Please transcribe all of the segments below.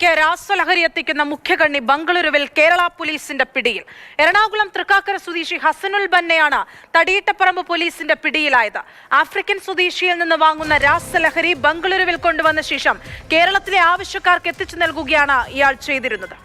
കേരളത്തിലേക്ക് രാസലഹരി എത്തിക്കുന്ന മുഖ്യകണ്ണി ബംഗളൂരുവിൽ കേരള പോലീസിന്റെ പിടിയിൽ. എറണാകുളം തൃക്കാക്കര സ്വദേശി ഹസനുൽ ബന്നയാണ് തടിയിട്ടപ്പറമ്പ് പോലീസിന്റെ പിടിയിലായത്. ആഫ്രിക്കൻ സ്വദേശിയിൽ നിന്ന് വാങ്ങുന്ന രാസലഹരി ബംഗളൂരുവിൽ കൊണ്ടുവന്ന ശേഷം കേരളത്തിലെ ആവശ്യക്കാർക്ക് എത്തിച്ചു നൽകുകയാണ് ഇയാൾ ചെയ്തിരുന്നത്.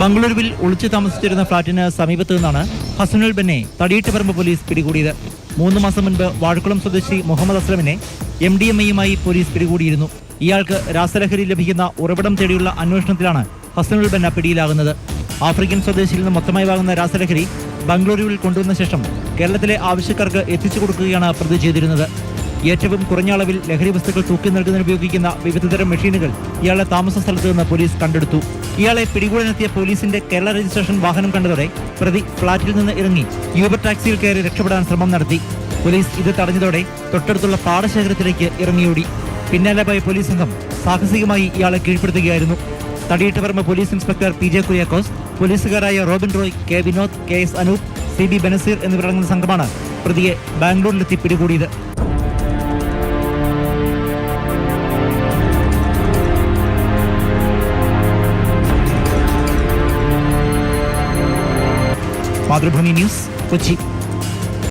ബംഗളൂരുവിൽ ഒളിച്ചു താമസിച്ചിരുന്ന ഫ്ളാറ്റിന് സമീപത്തു നിന്നാണ് ഹസനുൽ ബന്നെ തടിയിട്ടപ്പറമ്പ് പോലീസ് പിടികൂടിയത്. 3 മാസം മുൻപ് വാഴക്കുളം സ്വദേശി മുഹമ്മദ് അസ്ലമിനെ MDMA-യുമായി പോലീസ് പിടികൂടിയിരുന്നു. ഇയാൾക്ക് രാസലഹരി ലഭിക്കുന്ന ഉറവിടം തേടിയുള്ള അന്വേഷണത്തിലാണ് ഹസനുൽ ബന്ന പിടിയിലാകുന്നത്. ആഫ്രിക്കൻ സ്വദേശിയിൽ നിന്ന് മൊത്തമായി വാങ്ങുന്ന രാസലഹരി ബംഗളൂരുവിൽ കൊണ്ടുവന്ന ശേഷം കേരളത്തിലെ ആവശ്യക്കാർക്ക് എത്തിച്ചു കൊടുക്കുകയാണ് പ്രതി ചെയ്തിരുന്നത്. ഏറ്റവും കുറഞ്ഞ അളവിൽ ലഹരി വസ്തുക്കൾ തൂക്കി നൽകുന്നതിന് ഉപയോഗിക്കുന്ന വിവിധതരം മെഷീനുകൾ ഇയാളുടെ താമസ സ്ഥലത്ത് നിന്ന് പോലീസ് കണ്ടെടുത്തു. ഇയാളെ പിടികൂടാനെത്തിയ പോലീസിന്റെ കേരള രജിസ്ട്രേഷൻ വാഹനം കണ്ടതോടെ പ്രതി ഫ്ളാറ്റിൽ നിന്ന് ഇറങ്ങി യൂബർ ടാക്സിയിൽ കയറി രക്ഷപ്പെടാൻ ശ്രമം നടത്തി. പോലീസ് ഇത് തടഞ്ഞതോടെ തൊട്ടടുത്തുള്ള പാടശേഖരത്തിലേക്ക് ഇറങ്ങിയോടി. പിന്നാലെ പോയ പോലീസ് സംഘം സാഹസികമായി ഇയാളെ കീഴ്പ്പെടുത്തുകയായിരുന്നു. Thadiyittaparambu police inspector PJ Kuriakose, പോലീസുകാരായ Robin Roy, K Vinod, KS Anoop, CB Benazir എന്നിവരടങ്ങുന്ന സംഘമാണ് പ്രതിയെ ബാംഗ്ലൂരിലെത്തി പിടികൂടിയത്. മാതൃഭൂമി ന്യൂസ്, കൊച്ചി.